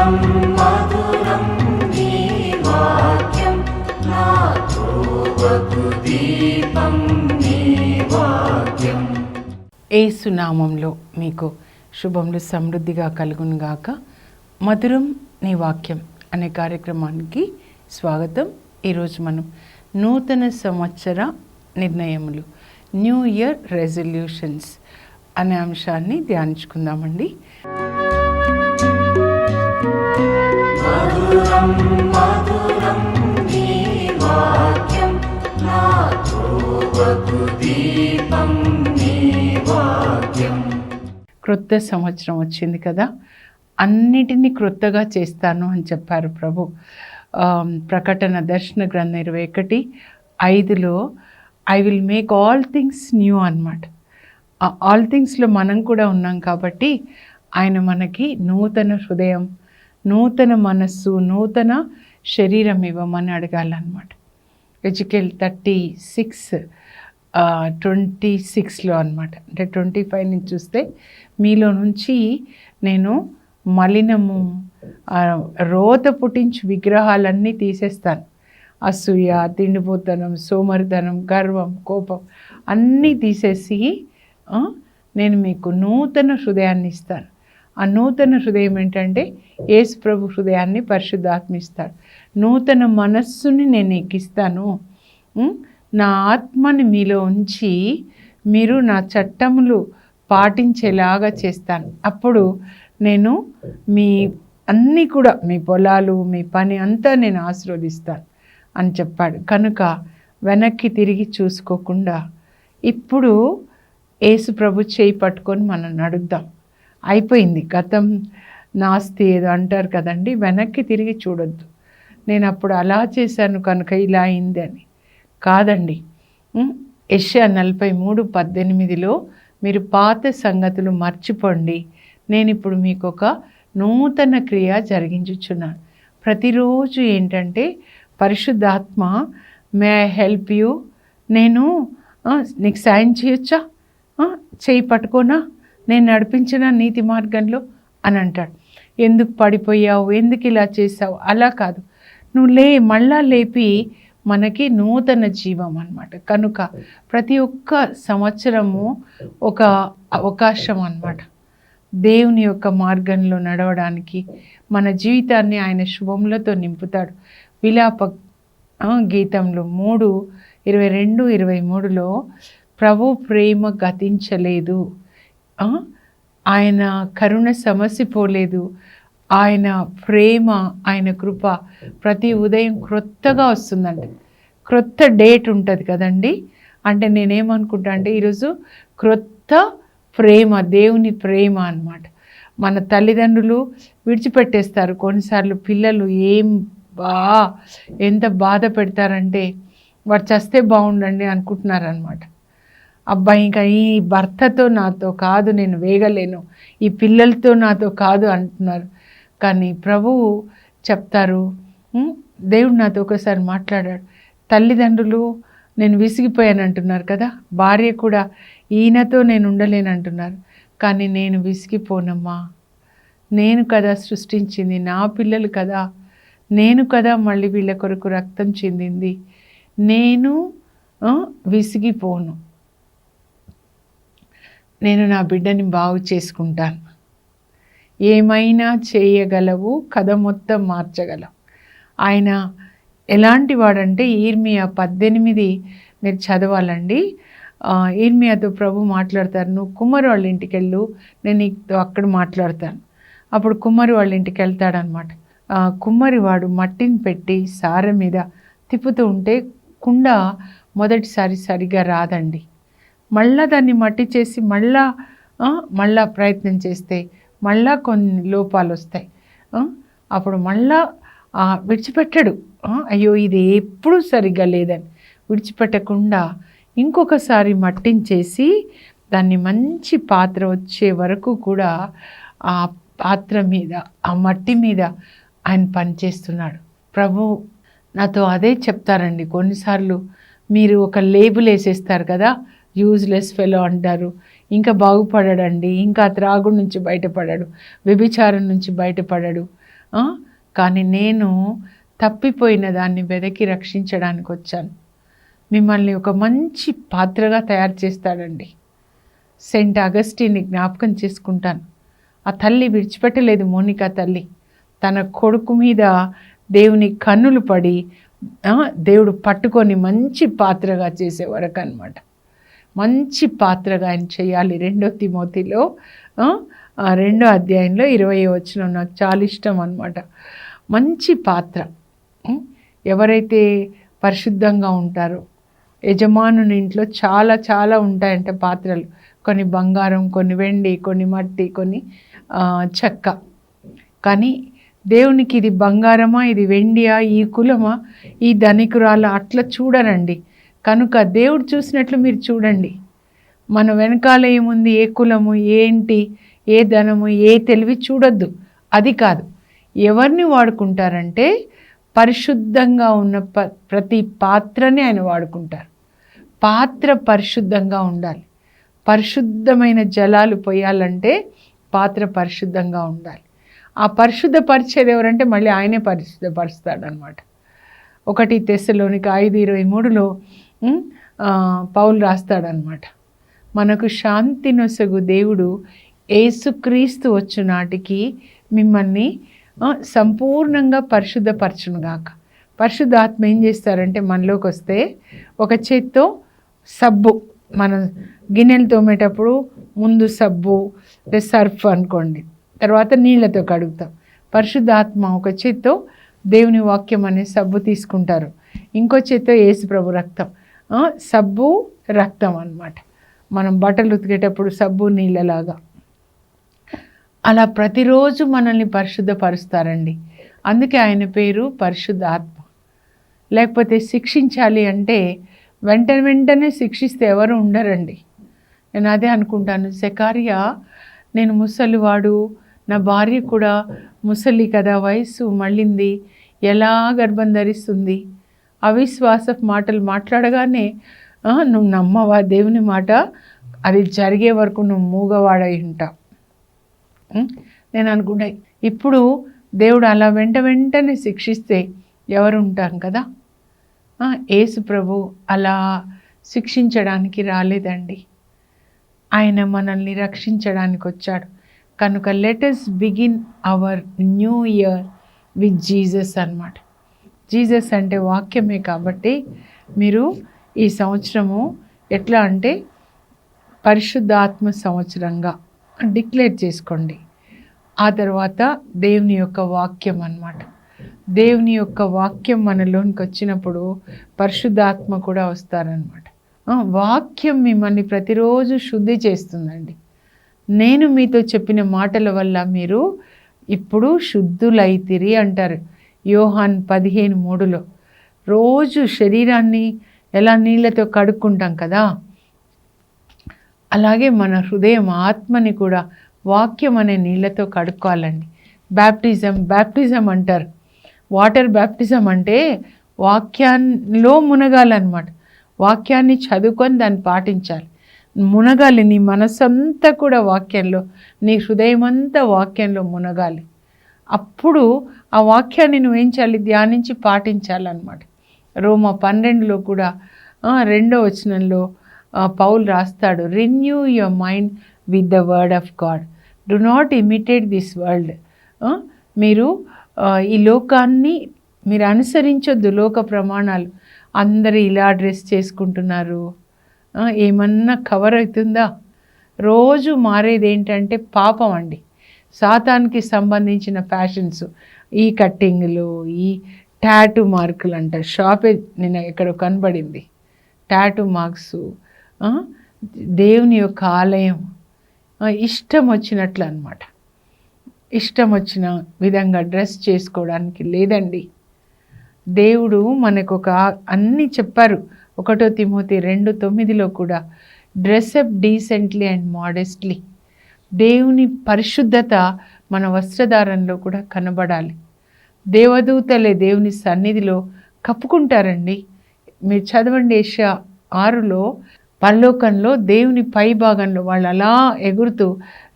మధురం మధురం నీ వాక్యం నా త్రోవకు దీపం నీ వాక్యం. యేసు నామంలో మీకు శుభములు సమృద్ధిగా కలుగునుగాక. మధురం నీ వాక్యం అనే కార్యక్రమానికి స్వాగతం. ఈరోజు మనం నూతన సంవత్సర నిర్ణయములు, న్యూ ఇయర్ రెజల్యూషన్స్ అనే అంశాన్ని ధ్యానించుకుందామండి. మధురం మధురం నీ వాక్యం నా త్రోవకు దీపం నీ వాక్యం. క్రొత్త సంవత్సరం వచ్చింది కదా, అన్నిటినీ క్రొత్తగా చేస్తాను అని చెప్పారు ప్రభు. ప్రకటన దర్శన గ్రంథం 21:5 I will make all things new అన్నమాట. ఆల్ థింగ్స్లో మనం కూడా ఉన్నాం కాబట్టి ఆయన మనకి నూతన హృదయం, నూతన మనస్సు, నూతన శరీరం ఇవ్వమని అడగాలన్నమాట. ఎజికేల్ 36:26 అనమాట. అంటే 25 నుంచి చూస్తే మీలో నుంచి నేను మలినము, రోత పుట్టించి విగ్రహాలన్నీ తీసేస్తాను. అసూయ, తిండిపోతనం, సోమరితనం, గర్వం, కోపం అన్నీ తీసేసి నేను మీకు నూతన హృదయాన్ని ఇస్తాను. ఆ నూతన హృదయం ఏంటంటే యేసు ప్రభు హృదయాన్ని పరిశుద్ధాత్మ ఇస్తాడు. నూతన మనస్సుని నేను ఎక్కిస్తాను. నా ఆత్మని మీలో ఉంచి మీరు నా చట్టములు పాటించేలాగా చేస్తాను. అప్పుడు నేను మీ అన్నీ కూడా, మీ పొలాలు, మీ పని అంతా నేను ఆశీర్వదిస్తాను అని చెప్పాడు. కనుక వెనక్కి తిరిగి చూసుకోకుండా ఇప్పుడు యేసు ప్రభు చేయి పట్టుకొని మనం నడుద్దాం. అయిపోయింది, గతం నాస్తి ఏదో అంటారు కదండి. వెనక్కి తిరిగి చూడొద్దు. నేను అప్పుడు అలా చేశాను కనుక ఇలా అయింది అని కాదండి. యెషయా 43:18 మీరు పాత సంగతులు మర్చిపోండి, నేను ఇప్పుడు మీకు ఒక నూతన క్రియ జరిగించుచున్నాను. ప్రతిరోజు ఏంటంటే పరిశుద్ధాత్మ, మే ఐ హెల్ప్ యూ, నేను నీకు సాయం చేయొచ్చా, చేయి పట్టుకోనా, నేను నడిపించిన నీతి మార్గంలో అని అంటాడు. ఎందుకు పడిపోయావు, ఎందుకు ఇలా చేసావు, అలా కాదు, నువ్వు మళ్ళా లేపి మనకి నూతన జీవం అన్నమాట. కనుక ప్రతి ఒక్క సంవత్సరము ఒక అవకాశం అన్నమాట దేవుని యొక్క మార్గంలో నడవడానికి. మన జీవితాన్ని ఆయన శుభములతో నింపుతాడు. విలాప గీతంలో 3:22-23 ప్రభు ప్రేమ గతించలేదు, ఆయన కరుణ సమసిపోలేదు, ఆయన ప్రేమ, ఆయన కృప ప్రతి ఉదయం క్రొత్తగా వస్తుందండి. క్రొత్త డేట్ ఉంటుంది కదండి. అంటే నేనేమనుకుంటా అంటే ఈరోజు క్రొత్త ప్రేమ, దేవుని ప్రేమ అన్నమాట. మన తల్లిదండ్రులు విడిచిపెట్టేస్తారు కొన్నిసార్లు. పిల్లలు ఎంత బాధ పెడతారంటే వాడు చస్తే బాగుండండి అనుకుంటున్నారనమాట. అబ్బాయి ఇంకా ఈ భర్తతో నాతో కాదు, నేను వేగలేను, ఈ పిల్లలతో నాతో కాదు అంటున్నారు. కానీ ప్రభువు చెప్తారు, దేవుడు నాతో ఒకసారి మాట్లాడాడు, తల్లిదండ్రులు నేను విసిగిపోయాను అంటున్నారు కదా, భార్య కూడా ఈయనతో నేను ఉండలేను అంటున్నారు. కానీ నేను విసిగిపోనమ్మా, నేను కదా సృష్టించింది, నా పిల్లలు కదా, నేను కదా మళ్ళీ వీళ్ళ కొరకు రక్తం చెందింది, నేను విసిగిపోను, నేను నా బిడ్డని బాగు చేసుకుంటాను, ఏమైనా చేయగలవు, కథ మొత్తం మార్చగలవు. ఆయన ఎలాంటి వాడంటే ఇర్మియా 18 మీరు చదవాలండి. ఇర్మియాతో ప్రభు మాట్లాడతారు, నువ్వు కుమ్మరి వాళ్ళ ఇంటికి వెళ్ళు, నేను నీతో అక్కడ మాట్లాడతాను. అప్పుడు కుమ్మరి వాళ్ళ ఇంటికి వెళ్తాడనమాట. కుమ్మరి వాడు మట్టిని పెట్టి సారె మీద తిప్పుతూ ఉంటే కుండ మొదటిసారి సరిగా రాదండి. మళ్ళా దాన్ని మట్టి చేసి మళ్ళా ప్రయత్నం చేస్తే మళ్ళా కొన్ని లోపాలు వస్తాయి. అప్పుడు మళ్ళా విడిచిపెట్టడు. అయ్యో ఇది ఎప్పుడూ సరిగ్గా లేదని విడిచిపెట్టకుండా ఇంకొకసారి మట్టిని చేసి దాన్ని మంచి పాత్ర వచ్చే వరకు కూడా ఆ పాత్ర మీద, ఆ మట్టి మీద ఆయన పనిచేస్తున్నాడు. ప్రభు నాతో అదే చెప్తారండి. కొన్నిసార్లు మీరు ఒక లేబుల్ వేసేస్తారు కదా, యూజ్లెస్ ఫెలో అంటారు, ఇంకా బాగుపడడండి, ఇంకా త్రాగుడు నుంచి బయటపడడు, వ్యభిచారం నుంచి బయటపడడు కానీ నేను తప్పిపోయిన దాన్ని వెదకి రక్షించడానికి వచ్చాను. మిమ్మల్ని ఒక మంచి పాత్రగా తయారు చేస్తాడండి. సెయింట్ అగస్టిన్ని జ్ఞాపకం చేసుకుంటాను. ఆ తల్లి విడిచిపెట్టలేదు. మోనికా తల్లి తన కొడుకు మీద దేవుని కన్నులు పడి దేవుడు పట్టుకొని మంచి పాత్రగా చేసే వరకు అనమాట. మంచి పాత్రగా ఆయన చేయాలి. 2 తిమోతిలో 2వ అధ్యాయంలో 20వ వచనం నాకు చాలా ఇష్టం అనమాట. మంచి పాత్ర. ఎవరైతే పరిశుద్ధంగా ఉంటారో, యజమానుని ఇంట్లో చాలా చాలా ఉంటాయంట పాత్రలు. కొన్ని బంగారం, కొన్ని వెండి, కొన్ని మట్టి, కొన్ని చెక్క. కానీ దేవునికి ఇది బంగారమా, ఇది వెండియా, ఈ కులమా, ఈ ధనికురాలా అట్లా చూడరండి. కనుక దేవుడు చూసినట్లు మీరు చూడండి. మన వెనకాల ఏముంది, ఏ కులము, ఏంటి, ఏ ధనము, ఏ తెలివి చూడొద్దు. అది కాదు. ఎవరిని వాడుకుంటారంటే పరిశుద్ధంగా ఉన్న ప్రతి పాత్రని ఆయన వాడుకుంటారు. పాత్ర పరిశుద్ధంగా ఉండాలి. పరిశుద్ధమైన జలాలు పోయాలంటే పాత్ర పరిశుద్ధంగా ఉండాలి. ఆ పరిశుద్ధపరిచేది ఎవరంటే మళ్ళీ ఆయనే పరిశుద్ధపరుస్తాడనమాట. 1 తెస్సలోనిక 5:23లో పౌలు రాస్తాడనమాట. మనకు శాంతి నొసగు దేవుడు యేసుక్రీస్తు వచ్చు నాటికి మిమ్మల్ని సంపూర్ణంగా పరిశుద్ధపరచునుగాక. పరిశుద్ధాత్మ ఏం చేస్తారంటే మనలోకి వస్తే ఒక చేత్తో సబ్బు, మనం గిన్నెలు తోమేటప్పుడు ముందు సబ్బు సర్ఫ్ అనుకోండి, తర్వాత నీళ్ళతో కడుగుతాం. పరిశుద్ధాత్మ ఒక చేత్తో దేవుని వాక్యం అనే సబ్బు తీసుకుంటారు, ఇంకో చేత్తో యేసు ప్రభు రక్తం. సబ్బు రక్తం అన్నమాట. మనం బట్టలు ఉతికేటప్పుడు సబ్బు నీళ్ళలాగా అలా ప్రతిరోజు మనల్ని పరిశుద్ధపరుస్తారండి. అందుకే ఆయన పేరు పరిశుద్ధాత్మ. లేకపోతే శిక్షించాలి అంటే వెంటనే శిక్షిస్తే ఎవరు ఉండరండి. నేను అదే అనుకుంటాను. సెకారియా, నేను ముసలివాడు, నా భార్య కూడా ముసలి కదా, వయసు మళ్ళింది, ఎలా గర్భం ధరిస్తుంది, అవిశ్వాసపు మాటలు మాట్లాడగానే నువ్వు నమ్మవా దేవుని మాట, అది జరిగే వరకు నువ్వు మూగవాడై ఉంటావు. నేను అనుకుంటా ఇప్పుడు దేవుడు అలా వెంటనే శిక్షిస్తే ఎవరు ఉంటాం కదా. యేసు ప్రభు అలా శిక్షించడానికి రాలేదండి, ఆయన మనల్ని రక్షించడానికి వచ్చాడు. కనుక let us begin our new year with Jesus అన్నమాట. జీసస్ అంటే వాక్యమే. కాబట్టి మీరు ఈ సంవత్సరము ఎట్లా అంటే పరిశుద్ధాత్మ సంవత్సరంగా డిక్లేర్ చేసుకోండి. ఆ తర్వాత దేవుని యొక్క వాక్యం అన్నమాట. దేవుని యొక్క వాక్యం మనలోనికి వచ్చినప్పుడు పరిశుద్ధాత్మ కూడా వస్తారనమాట. వాక్యం మిమ్మల్ని ప్రతిరోజు శుద్ధి చేస్తుందండి. నేను మీతో చెప్పిన మాటల వల్ల మీరు ఇప్పుడు శుద్ధులైతిరి అంటారు యోహాన్ 15:3లో. రోజు శరీరాన్ని ఎలా నీళ్ళతో కడుక్కుంటాం కదా, అలాగే మన హృదయం ఆత్మని కూడా వాక్యం అనే నీళ్ళతో కడుక్కోవాలండి. బ్యాప్టిజం అంటారు. వాటర్ బ్యాప్టిజం అంటే వాక్యాల్లో మునగాలన్నమాట. వాక్యాన్ని చదువుకొని దాన్ని పాటించాలి, మునగాలి. నీ మనసంతా కూడా వాక్యంలో, నీ హృదయం అంతా వాక్యంలో మునగాలి. అప్పుడు ఆ వాక్యాన్ని నువ్వేం చేయాలి, ధ్యానించి పాటించాలన్నమాట. రోమా 12లో కూడా 2వ వచనంలో పౌలు రాస్తాడు, renew your mind with the word of God, do not imitate this world. మీరు ఈ లోకాన్ని మీరు అనుసరించొద్దు, లోక ప్రమాణాలు. అందరూ ఇలా డ్రెస్ చేసుకుంటున్నారు, ఏమన్నా కవర్ అవుతుందా? రోజు మారేది ఏంటంటే పాపం అండి. సాతానికి సంబంధించిన ఫ్యాషన్స్, ఈ కట్టింగ్లు, ఈ టాటూ మార్కులు అంట. షాపే నేను ఎక్కడ కనబడింది టాటూ మార్క్స్. దేవుని యొక్క ఆలయం ఇష్టం వచ్చినట్లు అన్నమాట. ఇష్టం వచ్చిన విధంగా డ్రెస్ చేసుకోవడానికి లేదండి. దేవుడు మనకు అన్నీ చెప్పారు. 1 తిమోతి 2:9లో కూడా డ్రెస్అప్ డీసెంట్లీ అండ్ మోడెస్ట్లీ. దేవుని పరిశుద్ధత మన వస్త్రధారణలో కూడా కనబడాలి. దేవదూతలే దేవుని సన్నిధిలో కప్పుకుంటారండి. మీరు చదవండి యెషయా 6లో పరలోకంలో దేవుని పై భాగంలో వాళ్ళు అలా ఎగురుతూ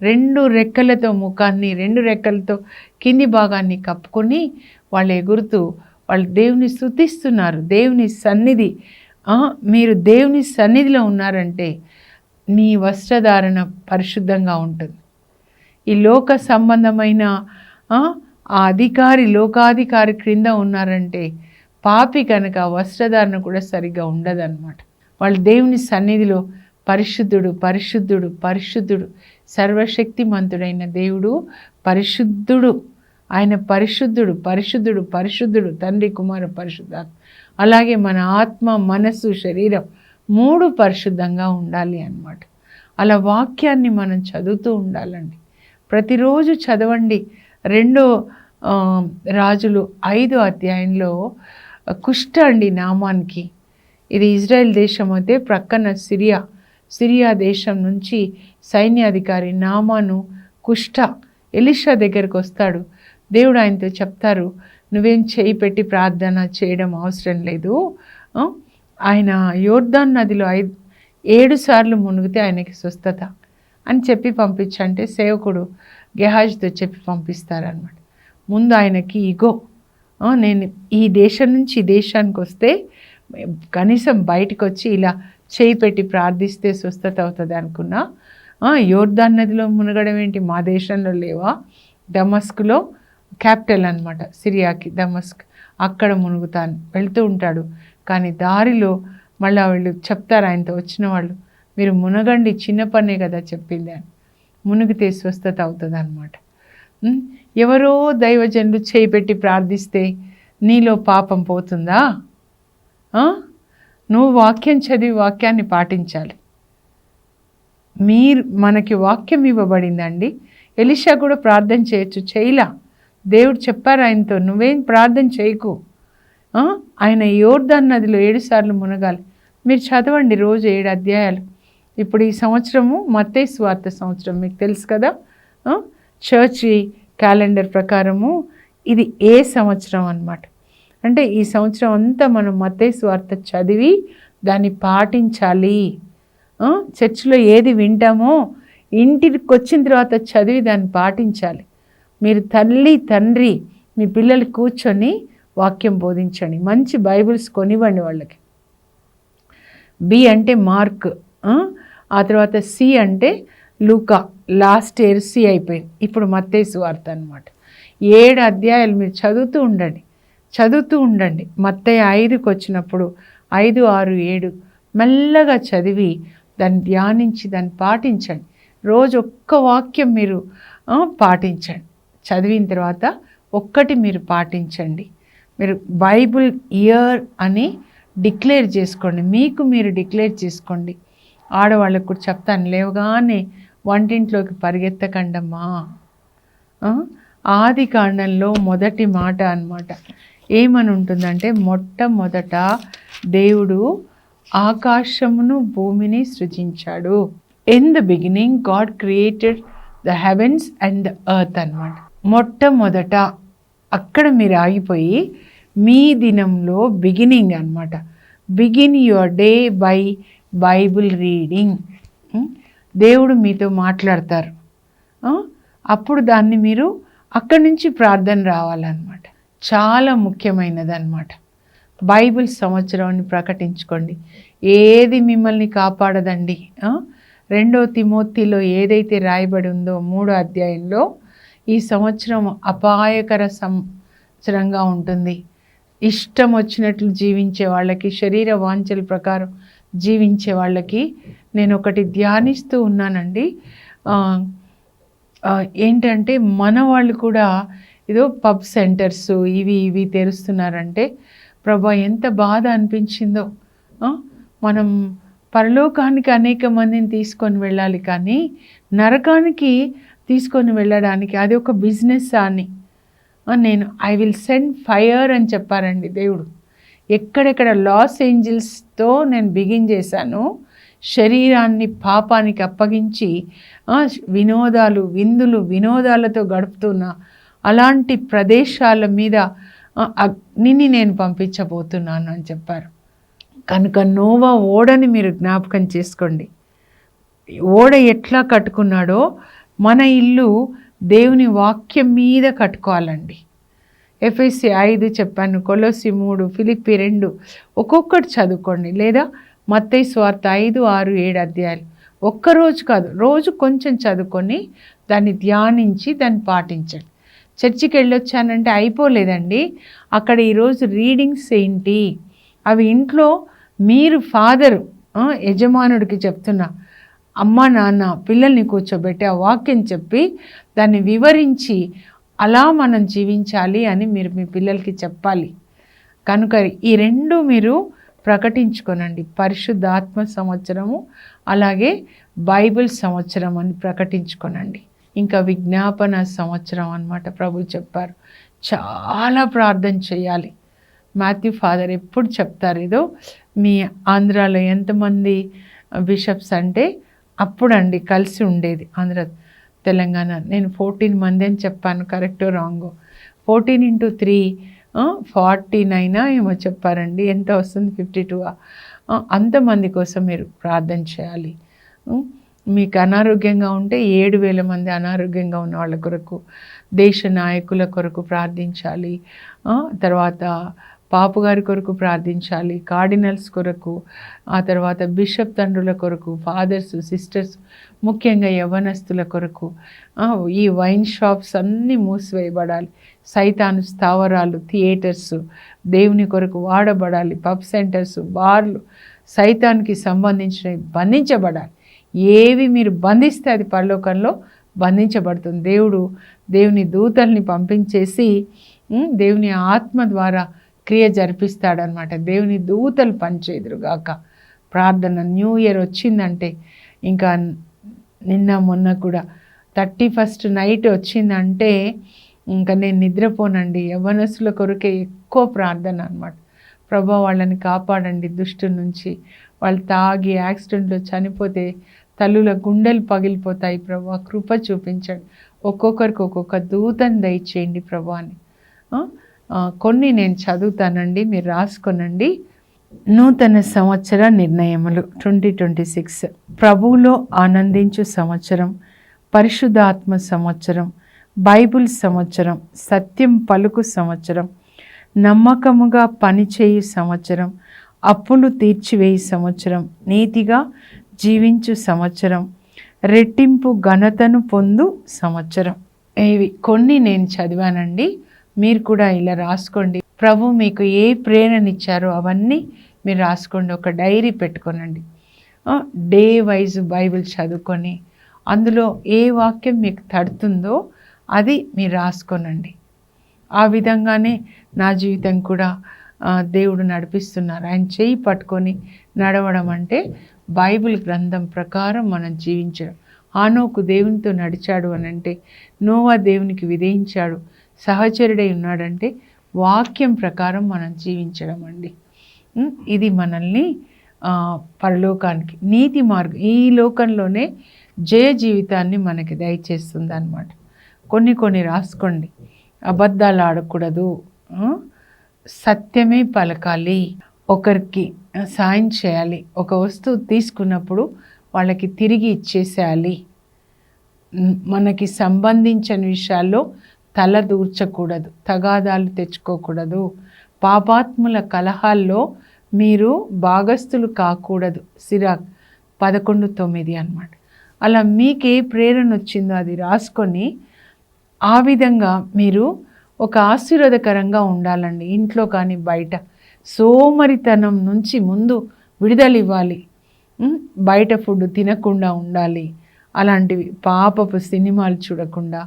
2 రెక్కలతో ముఖాన్ని 2 రెక్కలతో కింది భాగాన్ని కప్పుకొని వాళ్ళు ఎగురుతూ వాళ్ళు దేవుని స్తుతిస్తున్నారు. దేవుని సన్నిధి, మీరు దేవుని సన్నిధిలో ఉన్నారంటే నీ వస్త్రధారణ పరిశుద్ధంగా ఉంటుంది. ఈ లోక సంబంధమైన ఆ లోకాధికారి క్రింద ఉన్నారంటే పాపి కనుక వస్త్రధారణ కూడా సరిగ్గా ఉండదన్నమాట. వాళ్ళు దేవుని సన్నిధిలో పరిశుద్ధుడు పరిశుద్ధుడు పరిశుద్ధుడు, సర్వశక్తిమంతుడైన దేవుడు పరిశుద్ధుడు, ఆయన పరిశుద్ధుడు పరిశుద్ధుడు పరిశుద్ధుడు, తండ్రి కుమార పరిశుద్ధాత్మ. అలాగే మన ఆత్మ మనస్సు శరీరం 3 పరిశుద్ధంగా ఉండాలి అన్నమాట. అలా వాక్యాన్ని మనం చదువుతూ ఉండాలండి. ప్రతిరోజు చదవండి. 2 రాజులు 5వ అధ్యాయంలో కుష్ఠ అండి నామానికి. ఇది ఇజ్రాయెల్ దేశం అయితే ప్రక్కన సిరియా దేశం నుంచి సైన్యాధికారి నామాను కుష్ఠ ఎలీషా దగ్గరికి వస్తాడు. దేవుడు ఆయనతో చెప్తారు, నువ్వేం చేయి పెట్టి ప్రార్థన చేయడం అవసరం లేదు, ఆయన యోర్దాన్ నదిలో 7 సార్లు మునిగితే ఆయనకి స్వస్థత అని చెప్పి పంపించంటే సేవకుడు గెహాజ్తో చెప్పి పంపిస్తారనమాట. ముందు ఆయనకి ఇగో, నేను ఈ దేశం నుంచి ఈ దేశానికి వస్తే కనీసం బయటకు వచ్చి ఇలా చేయి పెట్టి ప్రార్థిస్తే స్వస్థత అవుతుంది అనుకున్నా, యోర్దాన్ నదిలో మునగడం ఏంటి, మా దేశంలో లేవా? దమస్కులో క్యాపిటల్ అనమాట సిరియాకి దమస్క్, అక్కడ మునుగుతాను వెళ్తూ ఉంటాడు. కానీ దారిలో మళ్ళీ వాళ్ళు చెప్తారు ఆయనతో వచ్చిన వాళ్ళు, మీరు మునగండి, చిన్న పనే కదా చెప్పింది అని. మునిగితే స్వస్థత అవుతుంది అనమాట. ఎవరో దైవజనులు చేయి పెట్టి ప్రార్థిస్తే నీలో పాపం పోతుందా? నువ్వు వాక్యం చదివి వాక్యాన్ని పాటించాలి. మనకి వాక్యం ఇవ్వబడిందండి. ఎలీషా కూడా ప్రార్థన చేయొచ్చు, చేయలా. దేవుడు చెప్పారు ఆయనతో, నువ్వేం ప్రార్థన చేయకు, ఆయన యోర్దాన్ నదిలో 7 సార్లు మునగాలి. మీరు చదవండి రోజు 7 అధ్యాయాలు. ఇప్పుడు ఈ సంవత్సరము మత్తయి సువార్త సంవత్సరం, మీకు తెలుసు కదా. చర్చి క్యాలెండర్ ప్రకారము ఇది ఏ సంవత్సరం అన్నమాట. అంటే ఈ సంవత్సరం అంతా మనం మత్తయి సువార్త చదివి దాన్ని పాటించాలి. చర్చిలో ఏది వింటామో ఇంటికి వచ్చిన తర్వాత చదివి దాన్ని పాటించాలి. మీరు తల్లి తండ్రి మీ పిల్లలు కూర్చొని వాక్యం బోధించండి. మంచి బైబిల్స్ కొనివ్వండి వాళ్ళకి. బి అంటే మార్క్, ఆ తర్వాత సి అంటే లూకా, లాస్ట్ ఇయర్ సి అయిపోయింది, ఇప్పుడు మత్తయి సువార్త అనమాట. 7 అధ్యాయాలు మీరు చదువుతూ ఉండండి. మత్తయి 5కి వచ్చినప్పుడు 5, 6, 7 మెల్లగా చదివి దాన్ని ధ్యానించి దాన్ని పాటించండి. రోజు ఒక్క వాక్యం మీరు పాటించండి. చదివిన తర్వాత ఒక్కటి మీరు పాటించండి. మీరు బైబుల్ ఇయర్ అని డిక్లేర్ చేసుకోండి. మీకు మీరు డిక్లేర్ చేసుకోండి. ఆడవాళ్ళకు కూడా చెప్తాను, లేవగానే వంటింట్లోకి పరిగెత్తకండమ్మా. ఆది కాండంలో మొదటి మాట అన్నమాట. ఏమని ఉంటుందంటే, మొట్టమొదట దేవుడు ఆకాశమును భూమిని సృజించాడు. In the beginning God created the heavens and the earth అన్నమాట. మొట్టమొదట అక్కడ మీరు ఆగిపోయి మీ దినంలో బిగినింగ్ అన్నమాట. Begin your day by Bible reading. దేవుడు మీతో మాట్లాడతారు. అప్పుడు దాన్ని మీరు అక్కడి నుంచి ప్రార్థన రావాలన్నమాట. చాలా ముఖ్యమైనది అన్నమాట. బైబిల్ సంవత్సరాన్ని ప్రకటించుకోండి. ఏది మిమ్మల్ని కాపాడదండి. 2 తిమోతిలో ఏదైతే రాయబడి ఉందో 3వ అధ్యాయంలో, ఈ సంవత్సరం అపాయకర సంవత్సరంగా ఉంటుంది. ఇష్టం వచ్చినట్లు జీవించే వాళ్ళకి, శరీర వాంఛల ప్రకారం జీవించే వాళ్ళకి నేను ఒకటి ధ్యానిస్తూ ఉన్నానండి. ఏంటంటే మన వాళ్ళు కూడా ఏదో పబ్ సెంటర్స్ ఇవి తెరుస్తున్నారంటే, ప్రభా ఎంత బాధ అనిపించిందో. మనం పరలోకానికి అనేక మందిని తీసుకొని వెళ్ళాలి, కానీ నరకానికి తీసుకొని వెళ్ళడానికి అది ఒక బిజినెస్ అని నేను ఐ విల్ సెండ్ ఫైర్ అని చెప్పారండి దేవుడు. ఎక్కడెక్కడ లాస్ ఏంజల్స్తో నేను బిగిన్ చేశాను, శరీరాన్ని పాపానికి అప్పగించి వినోదాలు వినోదాలతో గడుపుతున్న అలాంటి ప్రదేశాల మీద అగ్నిని నేను పంపించబోతున్నాను అని చెప్పారు. కనుక నోవా ఓడని మీరు జ్ఞాపకం చేసుకోండి. ఓడ ఎట్లా కట్టుకున్నాడో మన ఇల్లు దేవుని వాక్యం మీద కట్టుకోవాలండి. ఎఫెసీ 5 చెప్పాను, కొలొస్సీ 3, ఫిలిప్పీ 2 ఒక్కొక్కటి చదువుకోండి. లేదా మత్తయి సువార్త 5, 6, 7 అధ్యాయాలు ఒక్కరోజు కాదు, రోజు కొంచెం చదువుకొని దాన్ని ధ్యానించి దాన్ని పాటించండి. చర్చికి వెళ్ళొచ్చానంటే అయిపోలేదండి. అక్కడ ఈరోజు రీడింగ్స్ ఏంటి అవి ఇంట్లో మీరు ఫాదరు యజమానుడికి చెప్తున్నా, అమ్మ నాన్న పిల్లల్ని కూర్చోబెట్టి ఆ వాక్యం చెప్పి దాన్ని వివరించి అలా మనం జీవించాలి అని మీరు మీ పిల్లలకి చెప్పాలి. కనుక ఈ రెండు మీరు ప్రకటించుకోనండి. పరిశుద్ధాత్మ సంవత్సరము అలాగే బైబిల్ సంవత్సరం అని ప్రకటించుకోనండి. ఇంకా విజ్ఞాపన సంవత్సరం అన్నమాట. ప్రభు చెప్పారు చాలా ప్రార్థన చేయాలి. మాథ్యూ ఫాదర్ ఎప్పుడు చెప్తారు, ఏదో మీ ఆంధ్రాలో ఎంతమంది బిషప్స్ అంటే అప్పుడండి కలిసి ఉండేది ఆంధ్ర తెలంగాణ. నేను 14 మంది అని చెప్పాను, కరెక్టో రాంగో. 14 into 3 49 ఏమో చెప్పారండి. ఎంత వస్తుంది? 52. అంతమంది కోసం మీరు ప్రార్థన చేయాలి. మీకు అనారోగ్యంగా ఉంటే 7,000 మంది అనారోగ్యంగా ఉన్న వాళ్ళ కొరకు, దేశ నాయకుల కొరకు ప్రార్థించాలి. తర్వాత పాపు గారి కొరకు ప్రార్థించాలి, కార్డినల్స్ కొరకు, ఆ తర్వాత బిషప్ తండ్రుల కొరకు, ఫాదర్స్, సిస్టర్స్, ముఖ్యంగా యవ్వనస్తుల కొరకు. ఈ వైన్ షాప్స్ అన్నీ మూసివేయబడాలి. సైతాను స్థావరాలు, థియేటర్స్ దేవుని కొరకు వాడబడాలి. పబ్ సెంటర్స్, బార్లు సైతానికి సంబంధించినవి బంధించబడాలి. ఏవి మీరు బంధిస్తే అది పరలోకంలో బంధించబడుతుంది. దేవుని దూతల్ని పంపించేసి దేవుని ఆత్మ ద్వారా క్రియ జరిపిస్తాడనమాట. దేవుని దూతలు పనిచేదురుగాక. ప్రార్థన. న్యూ ఇయర్ వచ్చిందంటే, ఇంకా నిన్న మొన్న కూడా 31st నైట్ వచ్చిందంటే ఇంకా నేను నిద్రపోనండి. యవ్వనస్తుల కొరకే ఎక్కువ ప్రార్థన అనమాట. ప్రభా వాళ్ళని కాపాడండి దుష్టు నుంచి. వాళ్ళు తాగి యాక్సిడెంట్లో చనిపోతే తల్లుల గుండెలు పగిలిపోతాయి. ప్రభా కృప చూపించండి. ఒక్కొక్కరికి ఒక్కొక్క దూతని దయచేయండి ప్రభా అని. కొన్ని నేను చదువుతానండి, మీరు రాసుకోనండి. నూతన సంవత్సర నిర్ణయములు 2026. ప్రభువులో ఆనందించు సంవత్సరం, పరిశుద్ధాత్మ సంవత్సరం, బైబిల్ సంవత్సరం, సత్యం పలుకు సంవత్సరం, నమ్మకముగా పనిచేయు సంవత్సరం, అప్పులు తీర్చివేయి సంవత్సరం, నీతిగా జీవించు సంవత్సరం, రెట్టింపు ఘనతను పొందు సంవత్సరం. ఇవి కొన్ని నేను చదివానండి. మీరు కూడా ఇలా రాసుకోండి. ప్రభు మీకు ఏ ప్రేరణనిచ్చారో అవన్నీ మీరు రాసుకోండి. ఒక డైరీ పెట్టుకోనండి. డే వైజ్ బైబిల్ చదువుకొని అందులో ఏ వాక్యం మీకు తడుతుందో అది మీరు రాసుకోనండి. ఆ విధంగానే నా జీవితం కూడా దేవుడు నడిపిస్తున్నారు. ఆయన చేయి పట్టుకొని నడవడం అంటే బైబిల్ గ్రంథం ప్రకారం మనం జీవించడం. హానోకు దేవునితో నడిచాడు అని అంటే, నోవా దేవునికి విధేయించాడు, సహచరుడై ఉన్నాడంటే వాక్యం ప్రకారం మనం జీవించడం అండి. ఇది మనల్ని పరలోకానికి, నీతి మార్గం, ఈ లోకంలోనే జయ జీవితాన్ని మనకి దయచేస్తుంది అన్నమాట. కొన్ని రాసుకోండి. అబద్ధాలు ఆడకూడదు, సత్యమే పలకాలి, ఒకరికి సాయం చేయాలి, ఒక వస్తువు తీసుకున్నప్పుడు వాళ్ళకి తిరిగి ఇచ్చేసేయాలి, మనకి సంబంధించిన విషయాల్లో తల దూర్చకూడదు, తగాదాలు తెచ్చుకోకూడదు, పాపాత్ముల కలహాల్లో మీరు భాగస్థులు కాకూడదు. సిరాక్ 11:9 అన్నమాట. అలా మీకు ఏ ప్రేరణ వచ్చిందో అది రాసుకొని ఆ విధంగా మీరు ఒక ఆశీర్వాదకరంగా ఉండాలండి. ఇంట్లో కానీ బయట సోమరితనం నుంచి ముందు విడుదల ఇవ్వాలి. బయట ఫుడ్ తినకుండా ఉండాలి. అలాంటివి పాపపు సినిమాలు చూడకుండా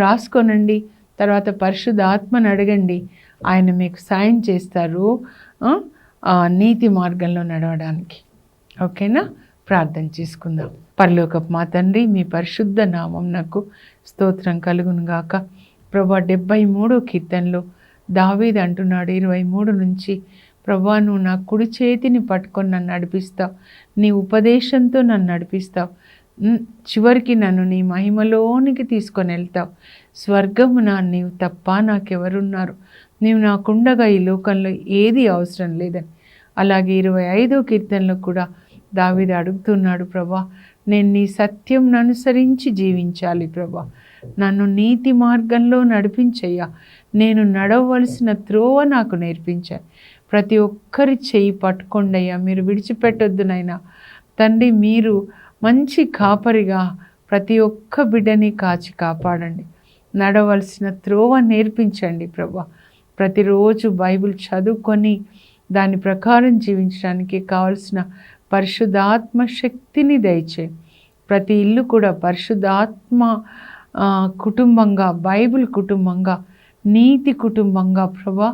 రాసుకోనండి. తర్వాత పరిశుద్ధ ఆత్మను అడగండి, ఆయన మీకు సాయం చేస్తారు నీతి మార్గంలో నడవడానికి. ఓకేనా? ప్రార్థన చేసుకుందాం. పరలోకపు మా తండ్రి, మీ పరిశుద్ధ నామం నాకు స్తోత్రం కలుగును గాక. ప్రభా 73 కీర్తనలో దావీదు అంటున్నాడు 23 నుంచి, ప్రభా నువ్వు నా కుడి చేతిని పట్టుకొని నన్ను నడిపిస్తావు, నీ ఉపదేశంతో నన్ను నడిపిస్తావు, చివరికి నన్ను నీ మహిమలోనికి తీసుకొని వెళ్తావు. స్వర్గమున నీవు తప్ప నాకెవరున్నారు, నీవు నాకుండగా ఈ లోకంలో ఏది అవసరం లేదని అలాగే 25వ కీర్తనలో కూడా దావీదు అడుగుతున్నాడు, ప్రభా నేను నీ సత్యంను అనుసరించి జీవించాలి ప్రభా, నన్ను నీతి మార్గంలో నడిపించయ్యా, నేను నడవలసిన త్రోవ నాకు నేర్పించాలి. ప్రతి ఒక్కరి చెయ్యి పట్టుకోండి అయ్యా, మీరు విడిచిపెట్టొద్దు నాయనా తండ్రి. మీరు మంచి కాపరిగా ప్రతి ఒక్క బిడ్డని కాచి కాపాడండి, నడవలసిన త్రోవ నేర్పించండి ప్రభా. ప్రతిరోజు బైబిల్ చదువుకొని దాని ప్రకారం జీవించడానికి కావలసిన పరిశుద్ధాత్మ శక్తిని దయచేయండి. ప్రతి ఇల్లు కూడా పరిశుద్ధాత్మ కుటుంబంగా, బైబిల్ కుటుంబంగా, నీతి కుటుంబంగా ప్రభా,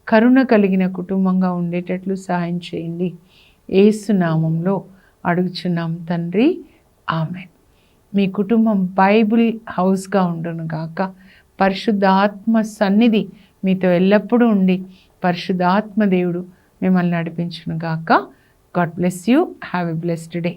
కరుణ కలిగిన కుటుంబంగా ఉండేటట్లు సహాయం చేయండి. యేసు నామంలో అడుగుచున్నాం తండ్రి, ఆమేన్. మీ కుటుంబం బైబిల్ హౌస్గా ఉండును గాక. పరిశుద్ధాత్మ సన్నిధి మీతో ఎల్లప్పుడూ ఉండి పరిశుద్ధాత్మ దేవుడు మిమ్మల్ని నడిపించును గాక. God bless you. Have a blessed day.